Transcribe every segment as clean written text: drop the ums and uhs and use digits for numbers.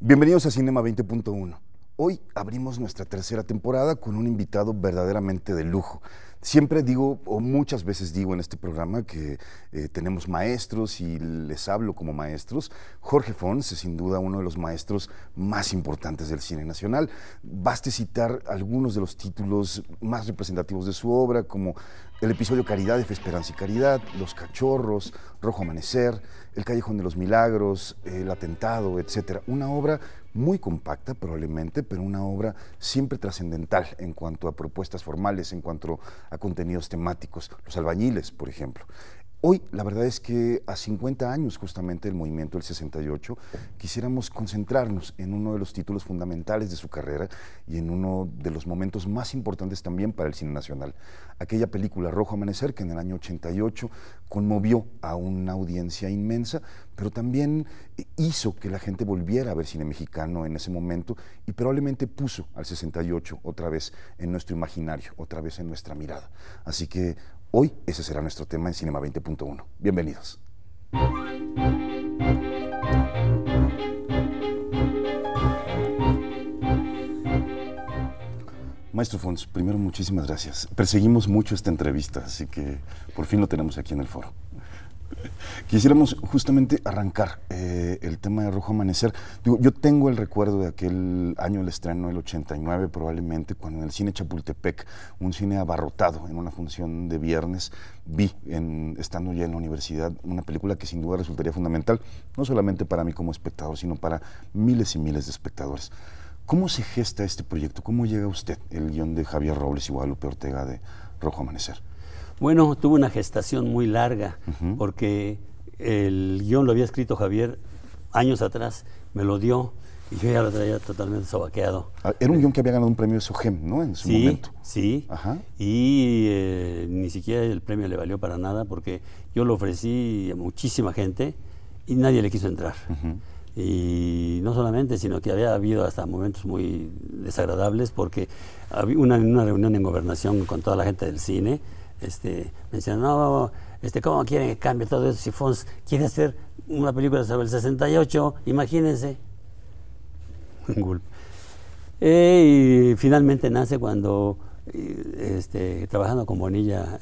Bienvenidos a Cinema 20.1. Hoy abrimos nuestra tercera temporada con un invitado verdaderamente de lujo. Siempre digo, o muchas veces digo en este programa, que tenemos maestros y les hablo como maestros. Jorge Fons es sin duda uno de los maestros más importantes del cine nacional. Baste citar algunos de los títulos más representativos de su obra, como el episodio Caridad de Fe, Esperanza y Caridad, Los Cachorros, Rojo Amanecer, El Callejón de los Milagros, El Atentado, etc. Una obra muy compacta probablemente, pero una obra siempre trascendental en cuanto a propuestas formales, en cuanto a contenidos temáticos. Los Albañiles, por ejemplo. Hoy, la verdad es que a 50 años justamente del movimiento del 68, quisiéramos concentrarnos en uno de los títulos fundamentales de su carrera y en uno de los momentos más importantes también para el cine nacional. Aquella película Rojo Amanecer que en el año 88 conmovió a una audiencia inmensa, pero también hizo que la gente volviera a ver cine mexicano en ese momento y probablemente puso al 68 otra vez en nuestro imaginario, otra vez en nuestra mirada. Así que hoy ese será nuestro tema en Cinema 20.1. Bienvenidos. Maestro Fons, primero muchísimas gracias. Perseguimos mucho esta entrevista, así que por fin lo tenemos aquí en el foro. Quisiéramos justamente arrancar el tema de Rojo Amanecer. Digo, yo tengo el recuerdo de aquel año del estreno, el 89 probablemente, cuando en el cine Chapultepec, un cine abarrotado en una función de viernes, vi, estando ya en la universidad, una película que sin duda resultaría fundamental, no solamente para mí como espectador, sino para miles y miles de espectadores. ¿Cómo se gesta este proyecto? ¿Cómo llega a usted el guión de Javier Robles y Guadalupe Ortega de Rojo Amanecer? Bueno, tuvo una gestación muy larga, porque el guión lo había escrito Javier años atrás, me lo dio y yo ya lo traía totalmente sobaqueado. Era un guión que había ganado un premio SOGEM, ¿no? En su momento. Sí, Ajá. Y ni siquiera el premio le valió para nada, porque yo lo ofrecí a muchísima gente y nadie le quiso entrar. Y no solamente, sino que había habido hasta momentos muy desagradables, porque había una reunión en Gobernación con toda la gente del cine. Me decían, no, ¿cómo quieren que cambie todo eso? Si Fons quiere hacer una película sobre el 68, imagínense. Y finalmente nace cuando, trabajando con Bonilla,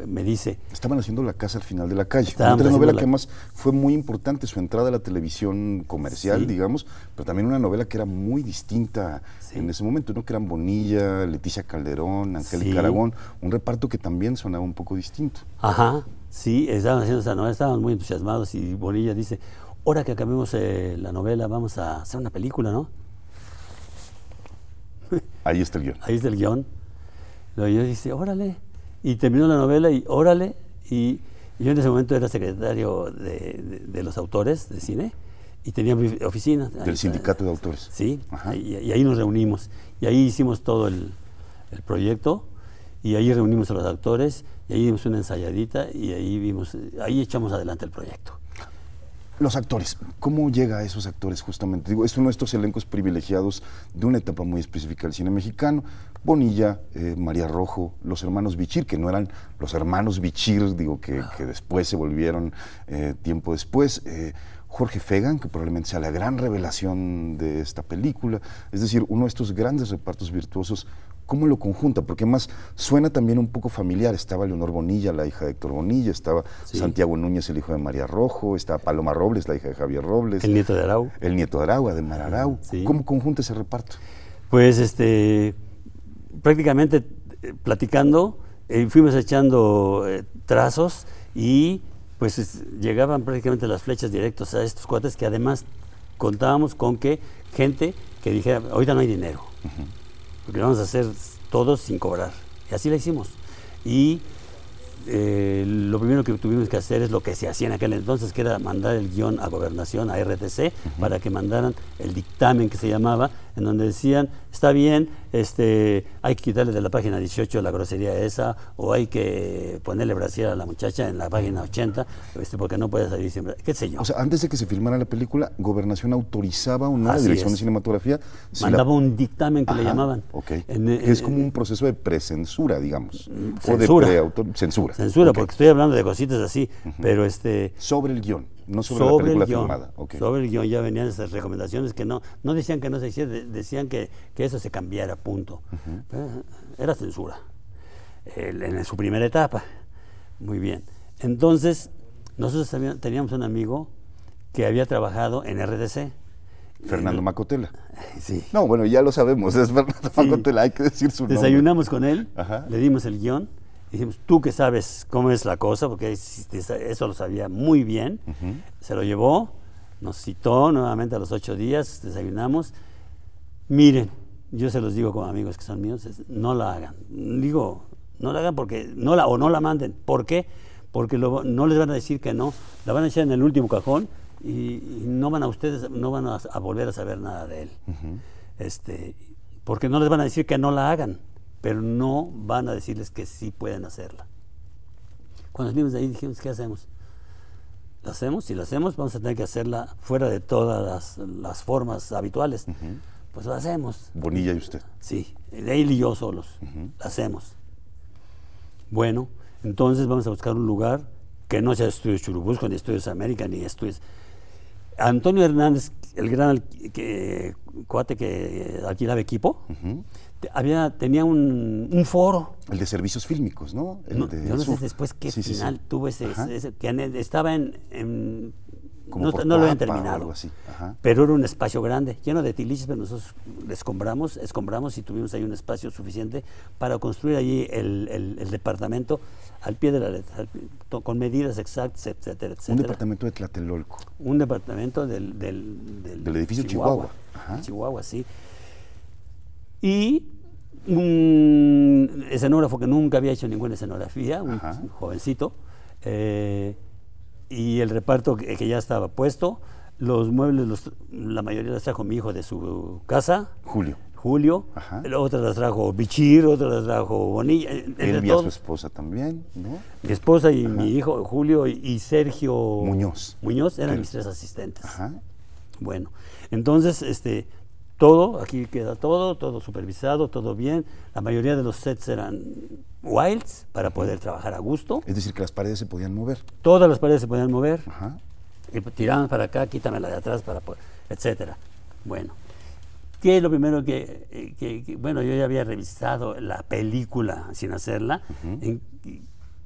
me dice... Estaban haciendo La Casa al Final de la Calle, una telenovela que además fue muy importante, su entrada a la televisión comercial, digamos, pero también una novela que era muy distinta en ese momento, ¿no? Que eran Bonilla, Leticia Calderón, Angélica Aragón, un reparto que también sonaba un poco distinto. Ajá, sí, estaban haciendo esa novela, estaban muy entusiasmados y Bonilla dice, ahora que acabemos la novela, vamos a hacer una película, ¿no? Ahí está el guión. Ahí está el guión. Yo dice, órale. Y terminó la novela y órale. Y yo en ese momento era secretario de los autores de cine y tenía mi oficina. Del sindicato de autores. Sí, y ahí nos reunimos. Y ahí hicimos todo el proyecto y ahí reunimos a los actores y ahí dimos una ensayadita y ahí echamos adelante el proyecto. Los actores, ¿cómo llega a esos actores justamente? Digo, es uno de estos elencos privilegiados de una etapa muy específica del cine mexicano. Bonilla, María Rojo, los hermanos Bichir, que no eran los hermanos Bichir, digo, que después se volvieron tiempo después. Jorge Fegan, que probablemente sea la gran revelación de esta película. Es decir, uno de estos grandes repartos virtuosos. ¿Cómo lo conjunta? Porque además suena también un poco familiar. Estaba Leonor Bonilla, la hija de Héctor Bonilla, estaba Santiago Núñez, el hijo de María Rojo, estaba Paloma Robles, la hija de Javier Robles. El nieto de Arau. El nieto de Arau, Ademar Arau. Sí. ¿Cómo conjunta ese reparto? Pues prácticamente platicando, fuimos echando trazos y pues llegaban prácticamente las flechas directas a estos cuates, que además contábamos con que gente que dijera, ahorita no hay dinero. Porque lo vamos a hacer todos sin cobrar. Y así la hicimos. Y lo primero que tuvimos que hacer es lo que se hacía en aquel entonces, que era mandar el guión a Gobernación, a RTC, para que mandaran el dictamen que se llamaba, en donde decían, está bien, hay que quitarle de la página 18 la grosería esa, o hay que ponerle brasier a la muchacha en la página 80, porque no puede salir siempre, qué sé yo. O sea, antes de que se filmara la película, Gobernación autorizaba o no la dirección de cinematografía. Mandaba un dictamen que le llamaban. Es como un proceso de precensura, digamos. Censura. O de censura. Censura, porque estoy hablando de cositas así, pero sobre el guión. no sobre la película filmada. Okay. Sobre el guión ya venían esas recomendaciones que no decían que no se hiciera, decían que eso se cambiara, punto. Era censura, en su primera etapa. Muy bien. Entonces, nosotros teníamos un amigo que había trabajado en RDC. Fernando Macotela. Sí. No, bueno, ya lo sabemos, es Fernando Macotela, hay que decir su nombre. Desayunamos con él, Ajá. le dimos el guión, y dijimos, tú que sabes cómo es la cosa, porque eso lo sabía muy bien, se lo llevó, nos citó nuevamente a los 8 días, desayunamos. Miren, yo se los digo como amigos que son míos, no la hagan. Digo, no la hagan porque, no la manden. ¿Por qué? Porque no les van a decir que no, la van a echar en el último cajón, y no van a volver a saber nada de él. Porque no les van a decir que no la hagan, pero no van a decirles que sí pueden hacerla. Cuando salimos de ahí dijimos, ¿qué hacemos? ¿La hacemos? Si la hacemos, vamos a tener que hacerla fuera de todas las formas habituales. Pues la hacemos. Bonilla y usted. Sí, él y yo solos. La hacemos. Bueno, entonces vamos a buscar un lugar que no sea Estudios Churubusco, ni Estudios América, ni Estudios... Antonio Hernández, el gran cuate que alquilaba equipo, tenía un foro. El de servicios fílmicos, ¿no? Yo no sé después qué final tuvo ese que estaba no lo habían terminado, así. Pero era un espacio grande, lleno de tiliches, pero nosotros escombramos y tuvimos ahí un espacio suficiente para construir allí el departamento al pie de la letra, con medidas exactas, etcétera, etcétera. Un departamento de Tlatelolco. Un departamento del edificio Chihuahua. Chihuahua, sí. Y un escenógrafo que nunca había hecho ninguna escenografía, un jovencito, y el reparto que ya estaba puesto. Los muebles, la mayoría los trajo mi hijo de su casa. Julio. Otra las trajo Bichir, otra las trajo Bonilla. Él vio a su esposa también, ¿no? Mi esposa y mi hijo Julio y Sergio Muñoz eran mis 3 asistentes. Bueno, entonces todo, aquí queda todo supervisado, todo bien. La mayoría de los sets eran wilds para poder trabajar a gusto. Es decir, que las paredes se podían mover. Todas las paredes se podían mover. Y tiraban para acá, quítame la de atrás, etcétera. Bueno, ¿qué es lo primero bueno, yo ya había revisado la película sin hacerla, en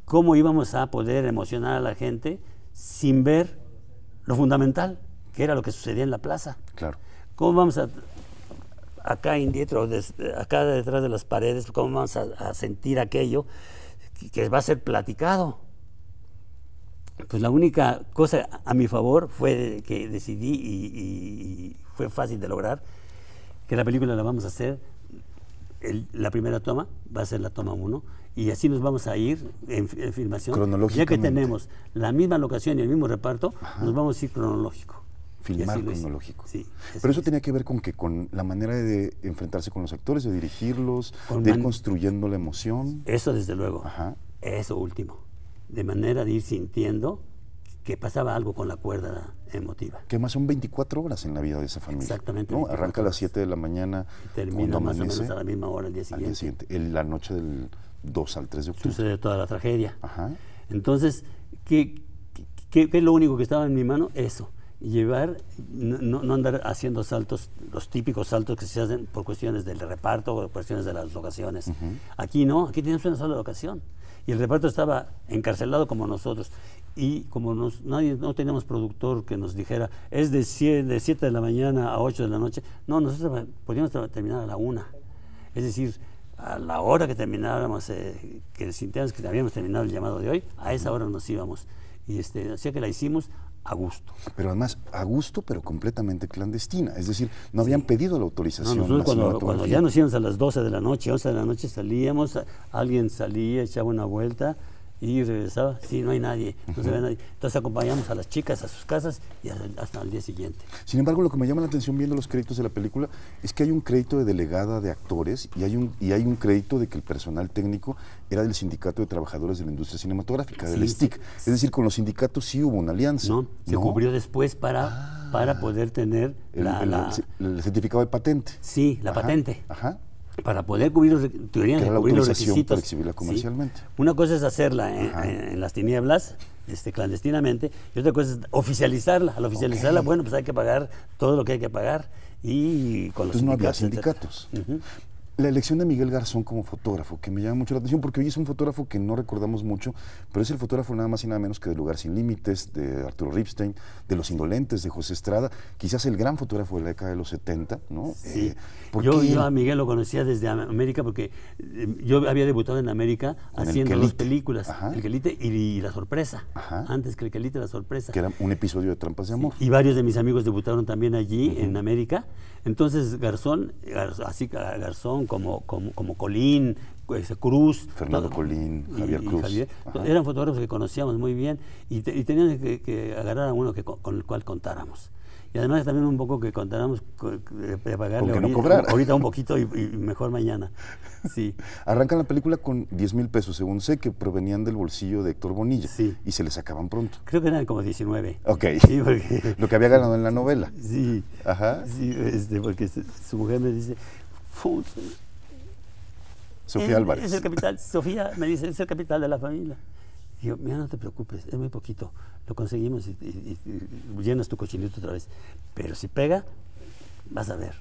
cómo íbamos a poder emocionar a la gente sin ver lo fundamental, que era lo que sucedía en la plaza. Claro. ¿Cómo vamos acá acá detrás de las paredes, cómo vamos a sentir aquello que va a ser platicado? Pues la única cosa a mi favor fue que decidí, y fue fácil de lograr, que la película la vamos a hacer, la primera toma va a ser la toma 1, y así nos vamos a ir en filmación. Cronológicamente. Ya que tenemos la misma locación y el mismo reparto, nos vamos a ir cronológico. Filmar cronológico. Sí, pero eso tenía que ver con la manera de enfrentarse con los actores, de dirigirlos, de ir construyendo la emoción. Eso desde luego. Eso último. De manera de ir sintiendo que pasaba algo con la cuerda emotiva. Que más son 24 horas en la vida de esa familia. Exactamente. ¿No? Arranca a las 7 de la mañana. Y termina más o menos a la misma hora el día siguiente. La noche del 2 al 3 de octubre. Sucede toda la tragedia. Entonces, ¿qué es lo único que estaba en mi mano? Eso. Llevar, no andar haciendo saltos, los típicos saltos que se hacen por cuestiones del reparto o por cuestiones de las locaciones. Aquí no, aquí tenemos una sola locación. Y el reparto estaba encarcelado como nosotros. Y como no teníamos productor que nos dijera, es de 7 de la mañana a 8 de la noche. No, nosotros podíamos terminar a la 1. Es decir, a la hora que termináramos, que sintiéramos que habíamos terminado el llamado de hoy, a esa hora nos íbamos. Y así que la hicimos a gusto. Pero además, a gusto, pero completamente clandestina. Es decir, no habían pedido la autorización. No, nosotros cuando ya nos íbamos a las 12 de la noche, 11 de la noche salíamos, alguien salía, echaba una vuelta y regresaba. Sí, no hay nadie, no se ve nadie. Entonces acompañamos a las chicas a sus casas y hasta el día siguiente. Sin embargo, lo que me llama la atención viendo los créditos de la película es que hay un crédito de delegada de actores y hay un crédito de que el personal técnico era del Sindicato de Trabajadores de la Industria Cinematográfica, del STIC. Es decir, con los sindicatos sí hubo una alianza. No, se cubrió después para poder tener el certificado de patente. Sí, la patente. Para poder cubrir los requisitos. Para exhibirla comercialmente. Sí. Una cosa es hacerla en las tinieblas, clandestinamente, y otra cosa es oficializarla. Al oficializarla, bueno, pues hay que pagar todo lo que hay que pagar, y con los Entonces no había sindicatos. sindicatos. La elección de Miguel Garzón como fotógrafo, que me llama mucho la atención, porque hoy es un fotógrafo que no recordamos mucho, pero es el fotógrafo nada más y nada menos que de Lugar Sin Límites, de Arturo Ripstein, de Los Indolentes, de José Estrada, quizás el gran fotógrafo de la década de los 70, ¿no? Sí. Yo a Miguel lo conocía desde América, porque yo había debutado en América haciendo dos películas, El Quelite y La Sorpresa, antes que El Quelite y La Sorpresa. Que era un episodio de Trampas de Amor. Y varios de mis amigos debutaron también allí, en América. Entonces Garzón, como Colín, Cruz, Fernando Colín, Javier Cruz. Eran fotógrafos que conocíamos muy bien, y tenían que agarrar a uno con el cual contáramos. Y además también un poco que contáramos de pagarle ahorita un poquito y mejor mañana. Sí. Arrancan la película con 10,000 pesos, según sé, que provenían del bolsillo de Héctor Bonilla. Sí. Y se les sacaban pronto. Creo que eran como 19. Ok. Sí, porque, lo que había ganado en la novela. Sí. Ajá. Sí, porque su mujer me dice, Sofía Álvarez. Es el capital. Sofía me dice, es el capital de la familia. Y yo, mira, no te preocupes, es muy poquito. Lo conseguimos y llenas tu cochinito otra vez. Pero si pega, vas a ver.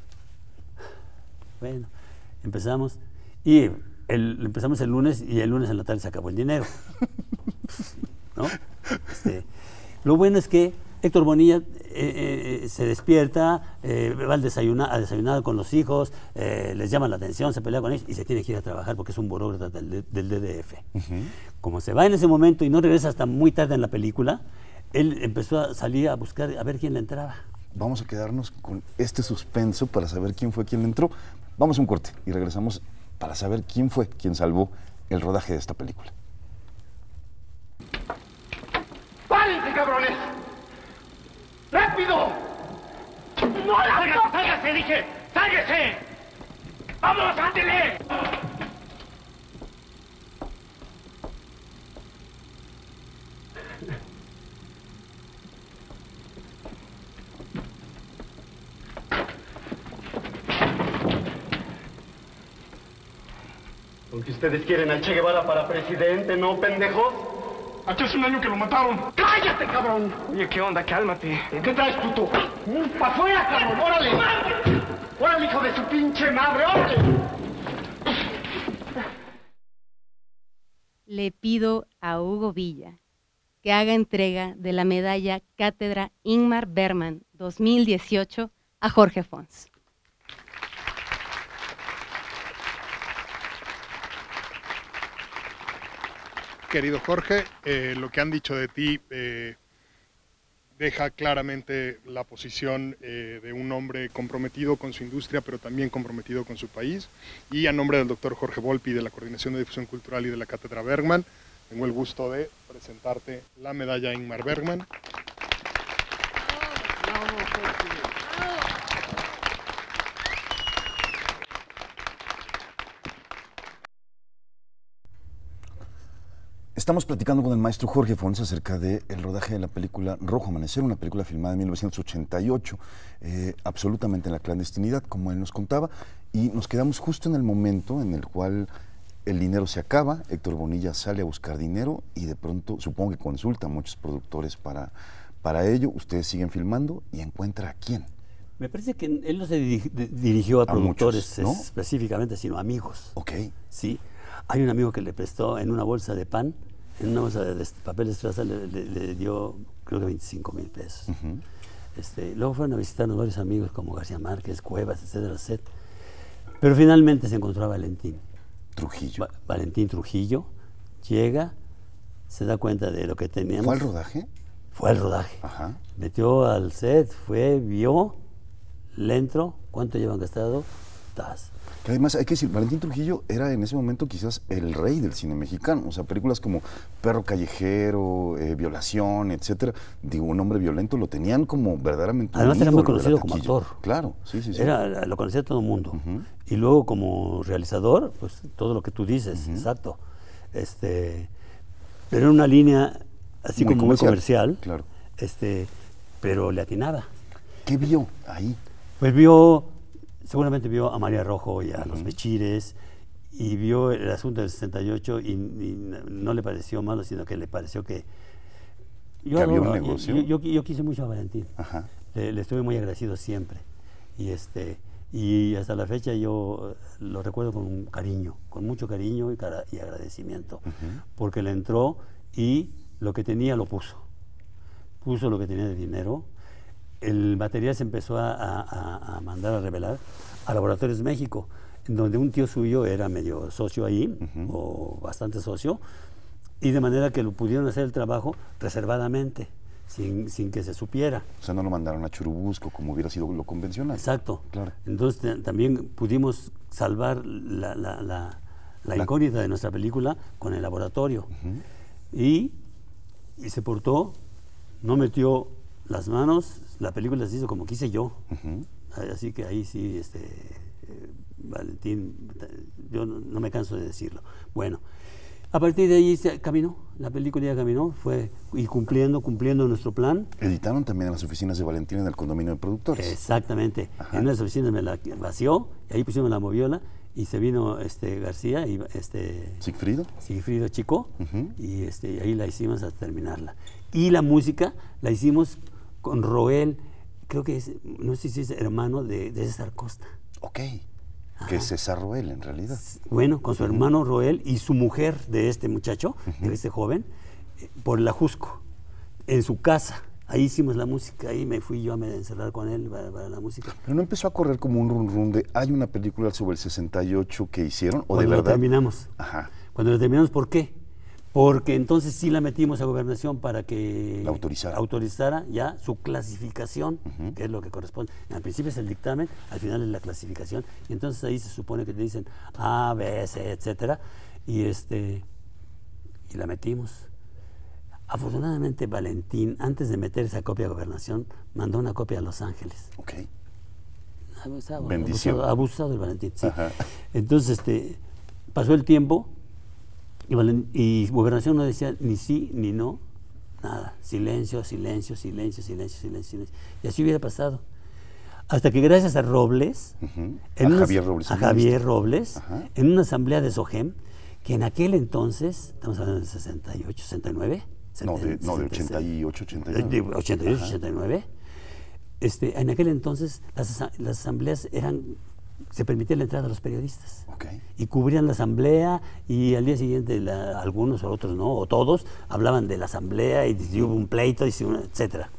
Bueno, empezamos. Y empezamos el lunes, y el lunes en la tarde se acabó el dinero. ¿No? Lo bueno es que Héctor Bonilla se despierta, va a desayunar con los hijos, les llama la atención, se pelea con ellos y se tiene que ir a trabajar porque es un burócrata del DDF. Como se va en ese momento y no regresa hasta muy tarde en la película, él empezó a salir a buscar a ver quién le entraba. Vamos a quedarnos con este suspenso para saber quién fue quien le entró. Vamos a un corte y regresamos para saber quién fue quien salvó el rodaje de esta película. ¡Párense, cabrones! ¡Rápido! ¡No, sálgase, dije! ¡Sálgase! ¡Vámonos, ándele! Porque ustedes quieren a Che Guevara para presidente, ¿no, pendejos? Aquí hace un año que lo mataron. ¡Cállate, cabrón! Oye, ¿qué onda? Cálmate. ¿Qué traes, puto? ¡Pa' afuera, cabrón! ¡Órale! ¡Órale, hijo de su pinche madre! ¡Órale! Le pido a Hugo Villa que haga entrega de la medalla Cátedra Ingmar Bergman 2018 a Jorge Fons. Querido Jorge, lo que han dicho de ti deja claramente la posición de un hombre comprometido con su industria, pero también comprometido con su país. Y a nombre del doctor Jorge Volpi, de la Coordinación de Difusión Cultural y de la Cátedra Bergman, tengo el gusto de presentarte la medalla Ingmar Bergman. Estamos platicando con el maestro Jorge Fons acerca del rodaje de la película Rojo Amanecer, una película filmada en 1988, absolutamente en la clandestinidad, como él nos contaba, y nos quedamos justo en el momento en el cual el dinero se acaba, Héctor Bonilla sale a buscar dinero y de pronto, supongo que consulta a muchos productores para ello, ustedes siguen filmando y encuentra a quién. Me parece que él no se dirigió a productores muchos, ¿no? Específicamente, sino amigos. Ok. Sí, hay un amigo que le prestó en una bolsa de pan, en una bolsa de papel estraza, le dio creo que 25,000 pesos. Luego fueron a visitarnos varios amigos como García Márquez, Cuevas, etcétera, etcétera. Pero finalmente se encontró a Valentín Trujillo. Valentín Trujillo llega, se da cuenta de lo que teníamos. ¿Fue al rodaje? Fue al rodaje. Ajá. Metió al set, vio, le entró, ¿cuánto llevan gastado? Tas. Que además, hay que decir, Valentín Trujillo era en ese momento quizás el rey del cine mexicano. O sea, películas como Perro Callejero, Violación, etcétera. Digo, un hombre violento lo tenían como verdaderamente. Además era muy conocido como actor. Claro, sí. Lo conocía todo el mundo. Y luego como realizador, pues todo lo que tú dices, exacto. Pero era una línea así muy como muy comercial. Claro. Pero le atinaba. ¿Qué vio ahí? Pues seguramente vio a María Rojo y a los Mechires, y vio el asunto del 68 y no le pareció malo, sino que le pareció que que había un negocio. Yo quise mucho a Valentín. Ajá. Le estuve muy agradecido siempre. Y hasta la fecha yo lo recuerdo con cariño, con mucho cariño y agradecimiento, porque le entró y lo que tenía lo puso. Puso lo que tenía de dinero. El material se empezó a mandar a revelar a Laboratorios México, en donde un tío suyo era medio socio ahí, o bastante socio, y de manera que lo pudieron hacer el trabajo reservadamente, sin que se supiera. O sea, no lo mandaron a Churubusco como hubiera sido lo convencional. Exacto. Claro. Entonces también pudimos salvar la incógnita de nuestra película con el laboratorio. Y se portó, no metió las manos, la película se hizo como quise yo. Así que ahí sí, Valentín, yo no me canso de decirlo. Bueno, a partir de ahí se caminó, la película ya caminó, fue y cumpliendo nuestro plan. Editaron también en las oficinas de Valentín en el condominio de productores. Exactamente. En unas oficinas me la vació, y ahí pusimos la moviola, y se vino García y Sigfrido Chico, y ahí la hicimos hasta terminarla. Y la música la hicimos con Roel, creo que es, no sé si es hermano de César Costa. Ok. Que es César Roel, en realidad. Bueno, con su hermano Roel y su mujer de este muchacho, de este joven, por el Ajusco, en su casa. Ahí hicimos la música, ahí me fui yo a encerrar con él para la música. Pero no empezó a correr como un run de, hay una película sobre el 68 que hicieron, o cuando de verdad. Cuando lo terminamos. Ajá. Cuando lo terminamos, ¿por qué? Porque entonces sí la metimos a Gobernación para que la autorizara ya su clasificación, que es lo que corresponde. Al principio es el dictamen, al final es la clasificación, y entonces ahí se supone que te dicen A, B, C, etcétera, y la metimos. Afortunadamente Valentín, antes de meter esa copia a Gobernación, mandó una copia a Los Ángeles. Ok. Bendición. Abusado el Valentín, sí. Entonces pasó el tiempo, y Gobernación no decía ni sí ni no, nada. Silencio, silencio, silencio, silencio, silencio, silencio. Y así hubiera pasado. Hasta que gracias a Robles, a Javier Robles, en una asamblea de SOGEM, que en aquel entonces, estamos hablando de 68, 69. No, de 88, 89. De 88, 89. En aquel entonces las asambleas se permitía la entrada a los periodistas. Okay. Y cubrían la asamblea, y al día siguiente algunos o otros no, o todos, hablaban de la asamblea y hubo un pleito, etcétera.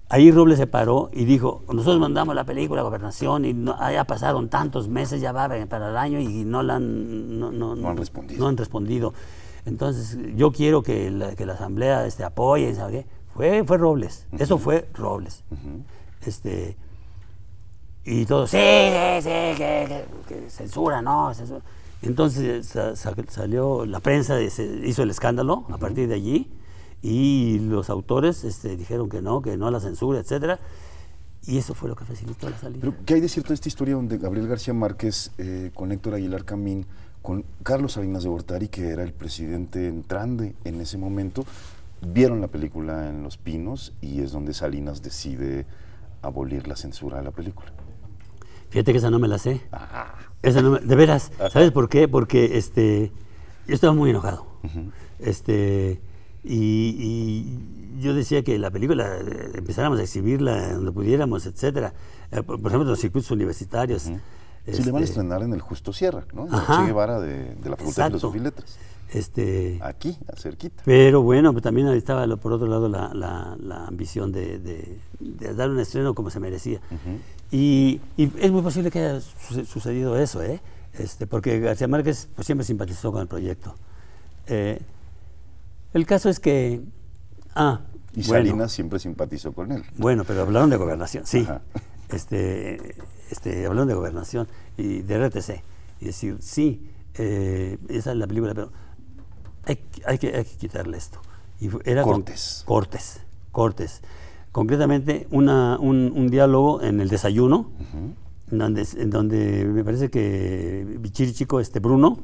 Ahí Robles se paró y dijo, nosotros mandamos la película a Gobernación y ya pasaron tantos meses, ya va para el año y no han respondido. Entonces yo quiero que la asamblea apoye, ¿sabe qué? Fue Robles, eso fue Robles. Y todos, sí, que censura, no, censura. Entonces salió la prensa, hizo el escándalo a partir de allí, y los autores dijeron que no a la censura, etcétera, y eso fue lo que facilitó la salida. Pero ¿qué hay de cierto de esta historia donde Gabriel García Márquez, con Héctor Aguilar Camín, con Carlos Salinas de Gortari, que era el presidente entrante en ese momento, vieron la película en Los Pinos, y es donde Salinas decide abolir la censura de la película? Fíjate que esa no me la sé. Esa no de veras. ¿Sabes por qué? Porque yo estaba muy enojado. Y yo decía que la película empezáramos a exhibirla donde pudiéramos, etcétera. Por ejemplo, los circuitos universitarios. Sí, le van a estrenar en el Justo Sierra, ¿no? En el Che Guevara de la Facultad de Filosofía y Letras. Aquí, cerquita. Pero bueno, también estaba por otro lado la ambición de dar un estreno como se merecía. Y es muy posible que haya sucedido eso, porque García Márquez pues, siempre simpatizó con el proyecto. El caso es que... y Salinas siempre simpatizó con él. Bueno, pero hablaron de Gobernación, sí. Hablaron de Gobernación y de RTC. Y decir, sí, esa es la película, pero hay que quitarle esto. Y era Cortes. Cortes. Concretamente, un diálogo en el desayuno, en donde me parece que Bichiri Chico, Bruno,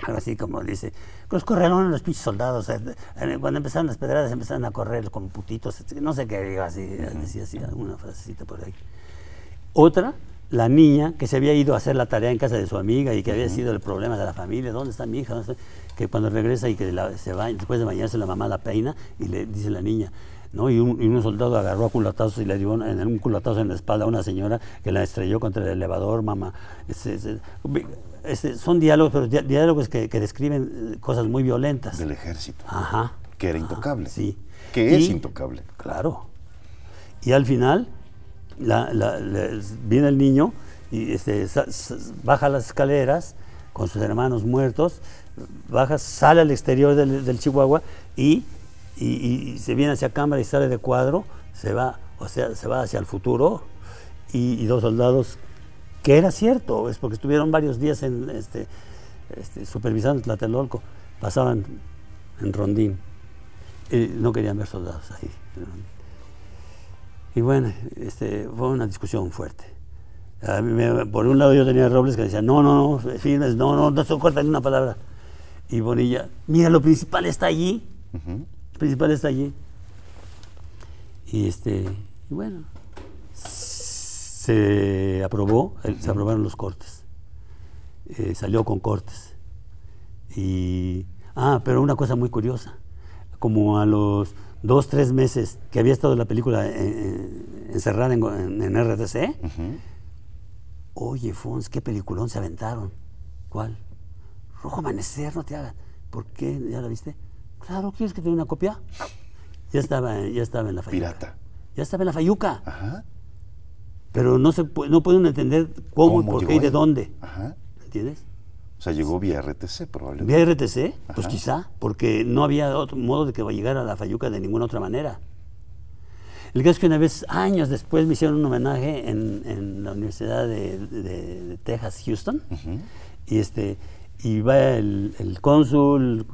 algo así como dice, los corrieron los pinches soldados, cuando empezaron las pedradas empezaron a correr como putitos, no sé qué diga, así, decía así, una frasecita por ahí. Otra, la niña que se había ido a hacer la tarea en casa de su amiga y que había sido el problema de la familia, ¿dónde está mi hija? ¿Dónde está? Que cuando regresa y que se va, después de bañarse la mamá la peina y le dice la niña, ¿no? Y un soldado agarró a culatazos y le dio un culatazo en la espalda a una señora que la estrelló contra el elevador, mamá. Son diálogos, pero diálogos que describen cosas muy violentas. Del ejército. Ajá. Que era intocable. Sí. Que es intocable. Claro. Y al final viene el niño y baja las escaleras con sus hermanos muertos, sale al exterior del Chihuahua y se viene hacia cámara y sale de cuadro, se va hacia el futuro y dos soldados, que era cierto, es porque estuvieron varios días supervisando Tlatelolco, pasaban en rondín, no querían ver soldados ahí. Y bueno, fue una discusión fuerte. Por un lado yo tenía a Robles que decía, no, firmes, no se corta ni una palabra. Y Bonilla, mira, lo principal está allí. Lo principal está allí. Y bueno, se aprobaron los cortes. Salió con cortes. Pero una cosa muy curiosa, como a los 2, 3 meses que había estado la película encerrada en RTC, oye, Fons, qué peliculón se aventaron. ¿Cuál? Rojo Amanecer, no te hagas. ¿Por qué? ¿Ya la viste? Claro, ¿quieres que te dé una copia? Ya estaba en la Fayuca. Pirata. Ya estaba en la Fayuca. Ajá. Pero no pueden entender cómo por qué y de dónde. Ajá. ¿Entiendes? O sea, llegó vía RTC probablemente. ¿Vía RTC? Ajá. Pues quizá, porque no había otro modo de que llegara a la Fayuca de ninguna otra manera. El caso es que una vez, años después, me hicieron un homenaje en la Universidad de Texas, Houston, y va el cónsul,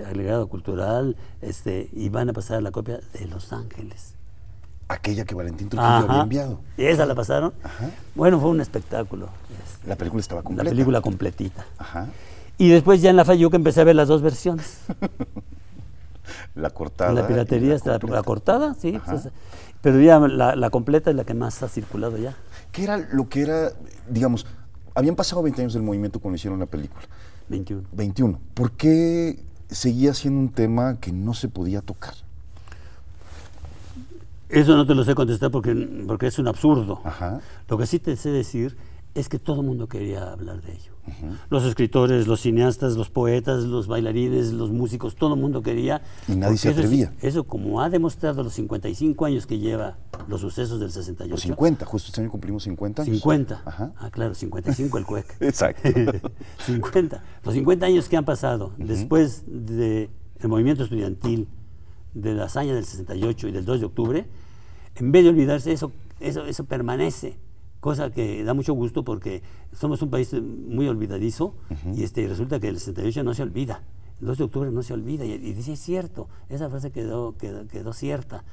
agregado cultural, y van a pasar la copia de Los Ángeles. Aquella que Valentín Trujillo había enviado. Esa la pasaron. Ajá. Bueno, fue un espectáculo. La película estaba completa. La película completita. Ajá. Y después ya en la Fayuca empecé a ver las dos versiones. La cortada. En la piratería está la cortada, sí. Pues, pero ya la completa es la que más ha circulado ya. ¿Qué era lo que era, digamos, habían pasado 20 años del movimiento cuando hicieron la película? 21. 21. ¿Por qué seguía siendo un tema que no se podía tocar? Eso no te lo sé contestar porque es un absurdo. Ajá. Lo que sí te sé decir es que todo el mundo quería hablar de ello. Los escritores, los cineastas, los poetas, los bailarines, los músicos, todo el mundo quería. Y nadie se atrevía. Eso, como ha demostrado los 55 años que lleva los sucesos del 68. Los 50, justo este año cumplimos 50 años. 50. Ajá. Claro, 55 el CUEC. Exacto. 50. Los 50 años que han pasado después del movimiento estudiantil, de la hazaña del 68 y del 2 de octubre, en vez de olvidarse, eso permanece. Cosa que da mucho gusto porque somos un país muy olvidadizo y resulta que el 68 no se olvida, el 2 de octubre no se olvida y dice, es cierto, esa frase quedó cierta.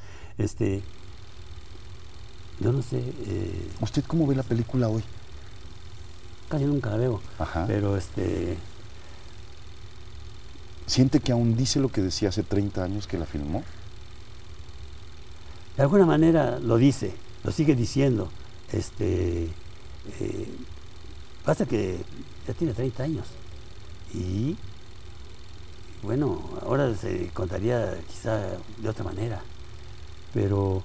Yo no sé. ¿Usted cómo ve la película hoy? Casi nunca la veo, pero ¿Siente que aún dice lo que decía hace 30 años que la filmó? De alguna manera lo dice, lo sigue diciendo. Pasa que ya tiene 30 años y bueno, ahora se contaría quizá de otra manera, pero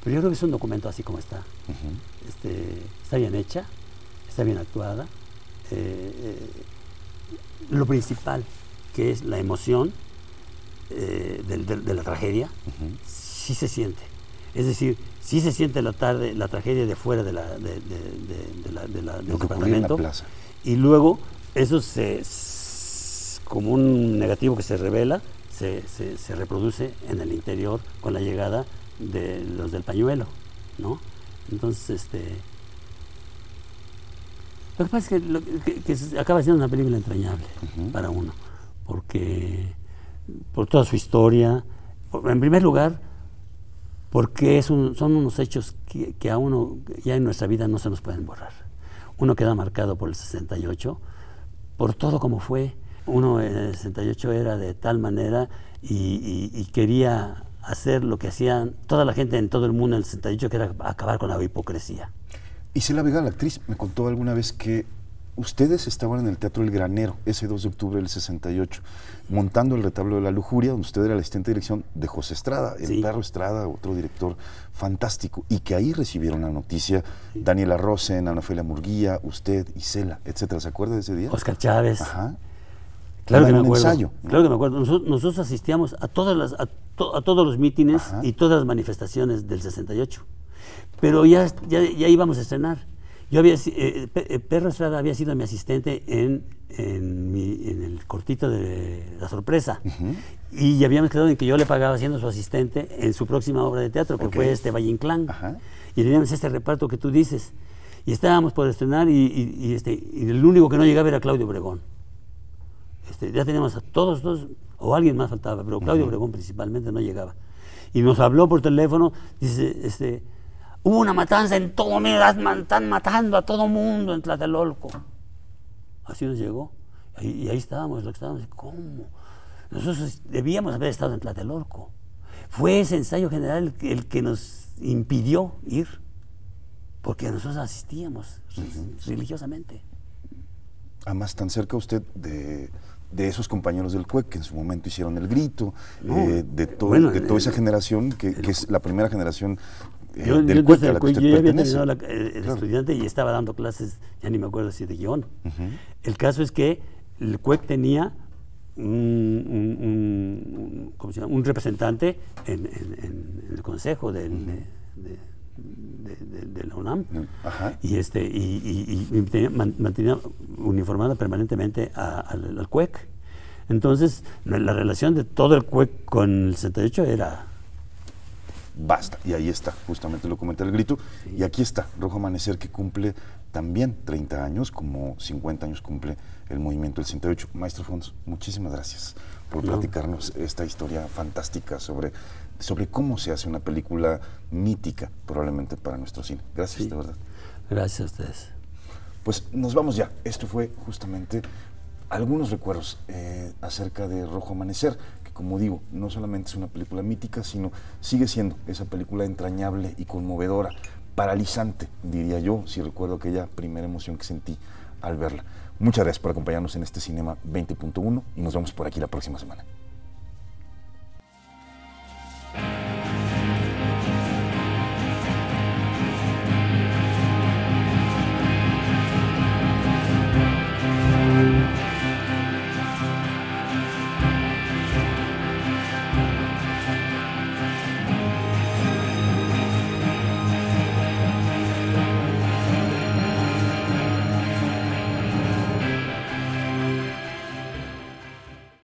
yo creo que es un documento así como está. Está bien hecha, está bien actuada. Lo principal, que es la emoción de la tragedia, sí se siente. Es decir, sí se siente la tragedia de fuera del departamento. Y luego, eso como un negativo que se revela, se reproduce en el interior con la llegada de los del pañuelo, ¿no? Entonces, lo que pasa es que acaba siendo una película entrañable para uno, porque por toda su historia, en primer lugar, porque son unos hechos que a uno ya en nuestra vida no se nos pueden borrar. Uno queda marcado por el 68, por todo como fue. Uno en el 68 era de tal manera y quería hacer lo que hacían toda la gente en todo el mundo en el 68, que era acabar con la hipocresía. Isela Vega, la actriz, me contó alguna vez que ustedes estaban en el Teatro El Granero, ese 2 de octubre del 68, montando el retablo de la lujuria, donde usted era el asistente de dirección de José Estrada, el perro Estrada, otro director fantástico, y que ahí recibieron la noticia Daniela Rosen, Ana Ofelia Murguía, usted, Isela, etcétera. ¿Se acuerda de ese día? Oscar Chávez. Ajá. Claro que me un acuerdo. ensayo, ¿no? Claro que me acuerdo. Nosotros asistíamos a todos los mítines y todas las manifestaciones del 68. Pero ya íbamos a estrenar. Yo Perro Estrada había sido mi asistente en el cortito de La Sorpresa. Y ya habíamos quedado en que yo le pagaba siendo su asistente en su próxima obra de teatro, que fue Valle Inclán. Y teníamos este reparto que tú dices. Y estábamos por estrenar y el único que no llegaba era Claudio Obregón. Ya teníamos a todos, o alguien más faltaba, pero Claudio Obregón principalmente no llegaba. Y nos habló por teléfono, dice, hubo una matanza en todo, mira, están matando a todo mundo en Tlatelolco. Así nos llegó. Y ahí estábamos, ¿cómo? Nosotros debíamos haber estado en Tlatelolco. Fue ese ensayo general el que nos impidió ir, porque nosotros asistíamos religiosamente. Además, tan cerca usted de esos compañeros del CUEC que en su momento hicieron el grito, de toda esa generación que es la primera generación del CUEC a la que usted yo ya había pertenece. terminado el estudiante y estaba dando clases, ya ni me acuerdo si de guión. El caso es que el CUEC tenía ¿cómo se llama? Un representante en el consejo de la UNAM. Y mantenía uniformada permanentemente al CUEC. Entonces, la relación de todo el CUEC con el 68 era... Basta, y ahí está, justamente lo comenta el grito, y aquí está, Rojo Amanecer, que cumple también 30 años, como 50 años cumple el movimiento del 68. Maestro Fons, muchísimas gracias por platicarnos esta historia fantástica sobre cómo se hace una película mítica, probablemente para nuestro cine. Gracias, de verdad. Gracias a ustedes. Pues nos vamos ya. Esto fue justamente algunos recuerdos acerca de Rojo Amanecer, que como digo, no solamente es una película mítica, sino sigue siendo esa película entrañable y conmovedora, paralizante, diría yo, si recuerdo aquella primera emoción que sentí al verla. Muchas gracias por acompañarnos en este Cinema 20.1 y nos vemos por aquí la próxima semana.